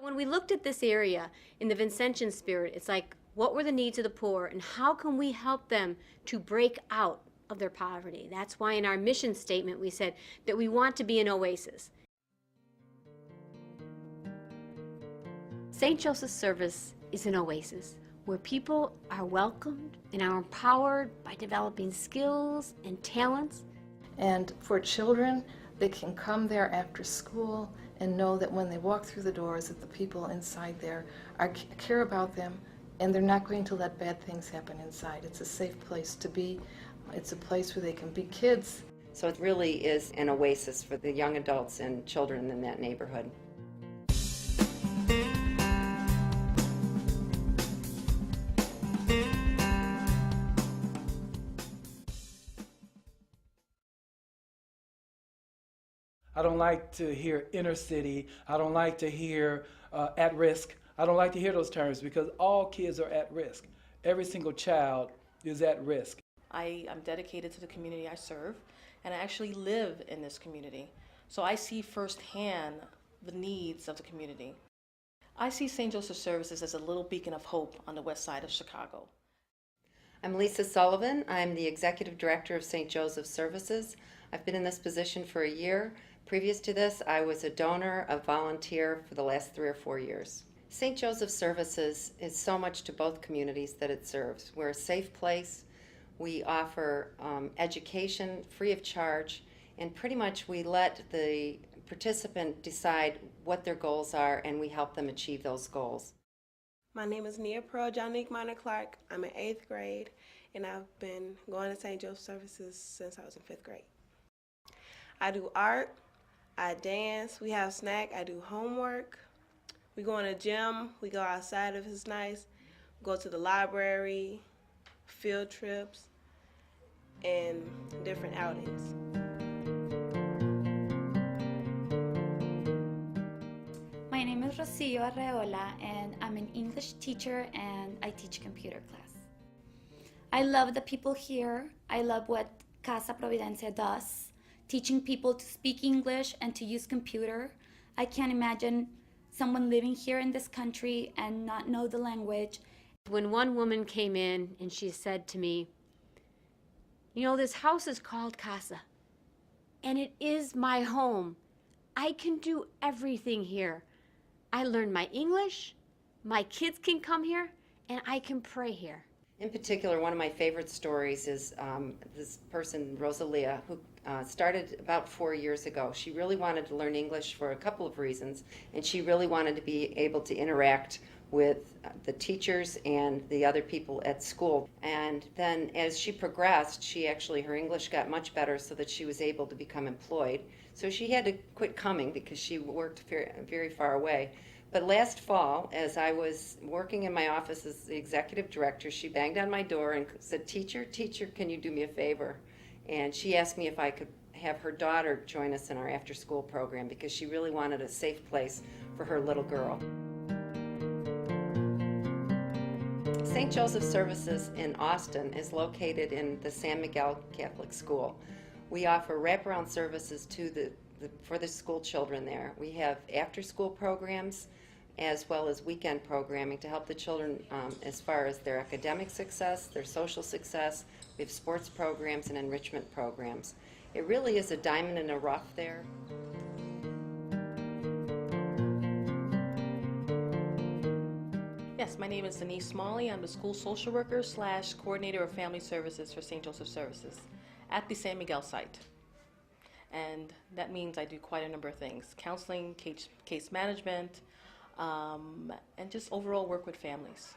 When we looked at this area in the Vincentian spirit, it's like, what were the needs of the poor and how can we help them to break out of their poverty? That's why in our mission statement we said that we want to be an oasis. St. Joseph's Service is an oasis where people are welcomed and are empowered by developing skills and talents. And for children, they can come there after school and know that when they walk through the doors that the people inside there care about them and they're not going to let bad things happen inside. It's a safe place to be. It's a place where they can be kids. So it really is an oasis for the young adults and children in that neighborhood. I don't like to hear inner city. I don't like to hear at risk. I don't like to hear those terms because all kids are at risk. Every single child is at risk. I am dedicated to the community I serve, and I actually live in this community. So I see firsthand the needs of the community. I see St. Joseph's Services as a little beacon of hope on the west side of Chicago. I'm Lisa Sullivan. I'm the Executive Director of St. Joseph's Services. I've been in this position for a year. Previous to this, I was a donor, a volunteer for the last 3 or 4 years. St. Joseph's Services is so much to both communities that it serves. We're a safe place. We offer education free of charge, and pretty much we let the participant decide what their goals are, and we help them achieve those goals. My name is NiaPearl Jonique Minor Clark. I'm in 8th grade, and I've been going to St. Joseph's Services since I was in 5th grade. I do art, I dance, we have snack, I do homework. We go in the gym, we go outside if it's nice, go to the library, field trips, and different outings. My name is Rocio Arreola, and I'm an English teacher and I teach computer class. I love the people here. I love what Casa Providencia does, teaching people to speak English and to use computer. I can't imagine someone living here in this country and not know the language. When one woman came in and she said to me, you know, this house is called Casa, and it is my home. I can do everything here. I learned my English, my kids can come here, and I can pray here. In particular, one of my favorite stories is this person, Rosalia, who started about 4 years ago. She really wanted to learn English for a couple of reasons, and she really wanted to be able to interact with the teachers and the other people at school. And then as she progressed, her English got much better so that she was able to become employed. So she had to quit coming because she worked very, very far away. But last fall, as I was working in my office as the executive director, she banged on my door and said, teacher, can you do me a favor? And she asked me if I could have her daughter join us in our after-school program because she really wanted a safe place for her little girl. St. Joseph's Services in Austin is located in the San Miguel Catholic School. We offer wraparound services for the school children there. We have after-school programs as well as weekend programming to help the children as far as their academic success, their social success. We have sports programs and enrichment programs. It really is a diamond in the rough there. Yes, my name is Denise Smalley. I'm the school social worker / coordinator of family services for St. Joseph's Services at the San Miguel site. And that means I do quite a number of things: counseling, case management, and just overall work with families.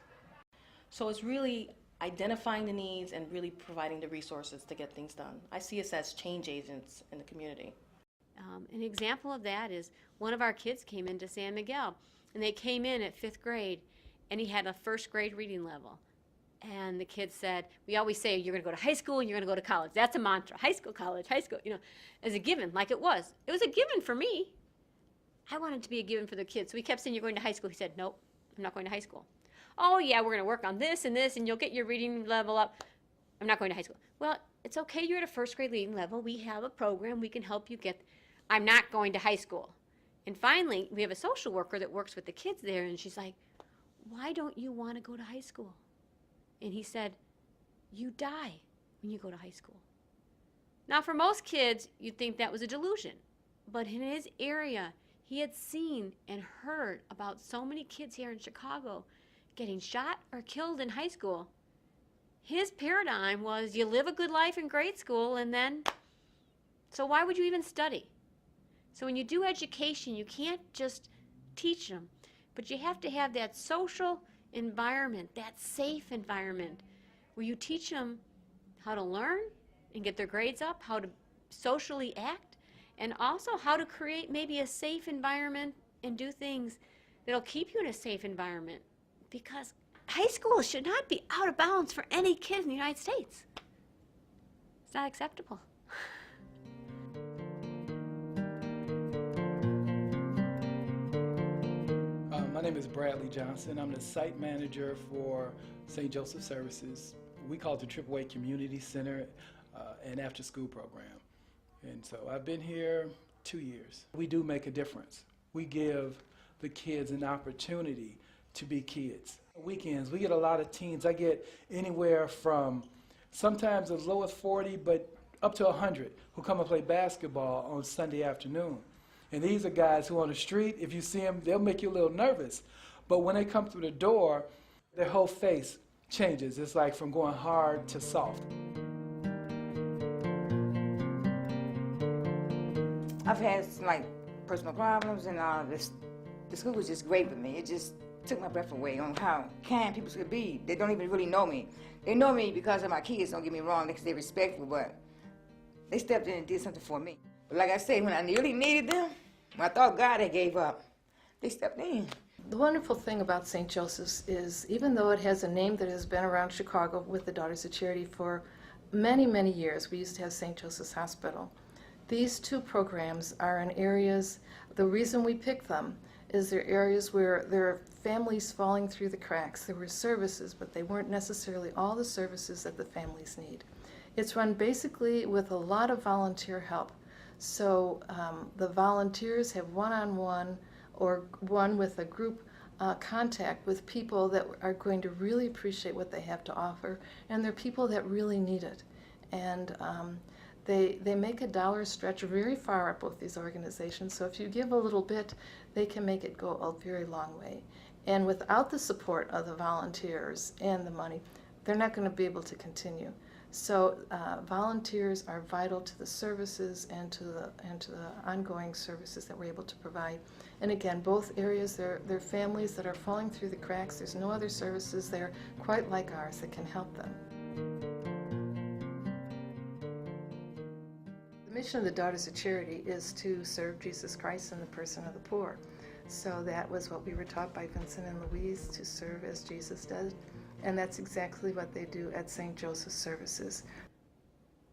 So it's really identifying the needs and really providing the resources to get things done. I see us as change agents in the community. An example of that is one of our kids came into San Miguel, and they came in at 5th grade, and he had a 1st grade reading level. And the kid said, we always say you're going to go to high school and you're going to go to college. That's a mantra. High school, college, high school, as a given, like it was. It was a given for me. I wanted to be a given for the kids. So we kept saying, you're going to high school. He said, nope, I'm not going to high school. Oh, yeah, we're going to work on this, and you'll get your reading level up. I'm not going to high school. Well, it's okay. You're at a 1st grade reading level. We have a program. We can help you get. I'm not going to high school. And finally, we have a social worker that works with the kids there, and she's like, why don't you want to go to high school? And he said, you die when you go to high school. Now, for most kids, you'd think that was a delusion. But in his area, he had seen and heard about so many kids here in Chicago getting shot or killed in high school. His paradigm was you live a good life in grade school and then, so why would you even study? So when you do education, you can't just teach them, but you have to have that social environment, that safe environment, where you teach them how to learn and get their grades up, how to socially act, and also how to create maybe a safe environment and do things that'll keep you in a safe environment. Because high school should not be out of bounds for any kid in the United States. It's not acceptable. My name is Bradley Johnson. I'm the site manager for St. Joseph Services. We call it the AAA Community Center and after school program. And so I've been here 2 years. We do make a difference. We give the kids an opportunity to be kids. Weekends, we get a lot of teens. I get anywhere from sometimes as low as 40, but up to 100 who come and play basketball on Sunday afternoon. And these are guys who on the street, if you see them, they'll make you a little nervous. But when they come through the door, their whole face changes. It's like from going hard to soft. I've had some, like, personal problems, and the school was just great with me. It just took my breath away on how kind people could be. They don't even really know me. They know me because of my kids, don't get me wrong, because they're respectful, but they stepped in and did something for me. But like I say, when I really needed them, when I thought God had gave up, they stepped in. The wonderful thing about St. Joseph's is, even though it has a name that has been around Chicago with the Daughters of Charity for many, many years, we used to have St. Joseph's Hospital. These two programs are in areas, the reason we picked them is they're areas where there are families falling through the cracks. There were services, but they weren't necessarily all the services that the families need. It's run basically with a lot of volunteer help. So the volunteers have one-on-one or one with a group contact with people that are going to really appreciate what they have to offer, and they're people that really need it. And they make a dollar stretch very far at both these organizations, so if you give a little bit, they can make it go a very long way. And without the support of the volunteers and the money, they're not going to be able to continue. So volunteers are vital to the services and to the ongoing services that we're able to provide. And again, both areas, they're families that are falling through the cracks. There's no other services there quite like ours that can help them. The mission of the Daughters of Charity is to serve Jesus Christ in the person of the poor. So that was what we were taught by Vincent and Louise, to serve as Jesus does. And that's exactly what they do at St. Joseph's Services.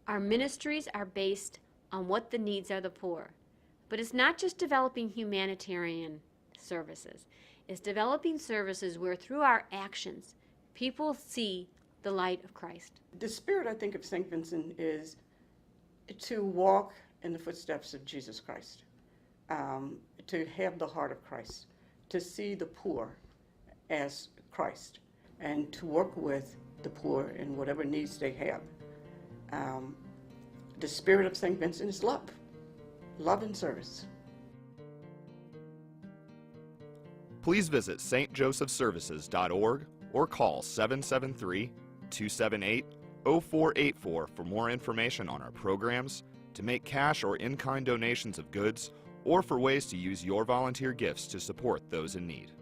Our ministries are based on what the needs are of the poor. But it's not just developing humanitarian services. It's developing services where through our actions, people see the light of Christ. The spirit, I think, of St. Vincent is to walk in the footsteps of Jesus Christ, to have the heart of Christ, to see the poor as Christ, and to work with the poor in whatever needs they have. The spirit of St. Vincent is love and service. Please visit stjosephservices.org or call 773-278-0484 for more information on our programs, to make cash or in-kind donations of goods, or for ways to use your volunteer gifts to support those in need.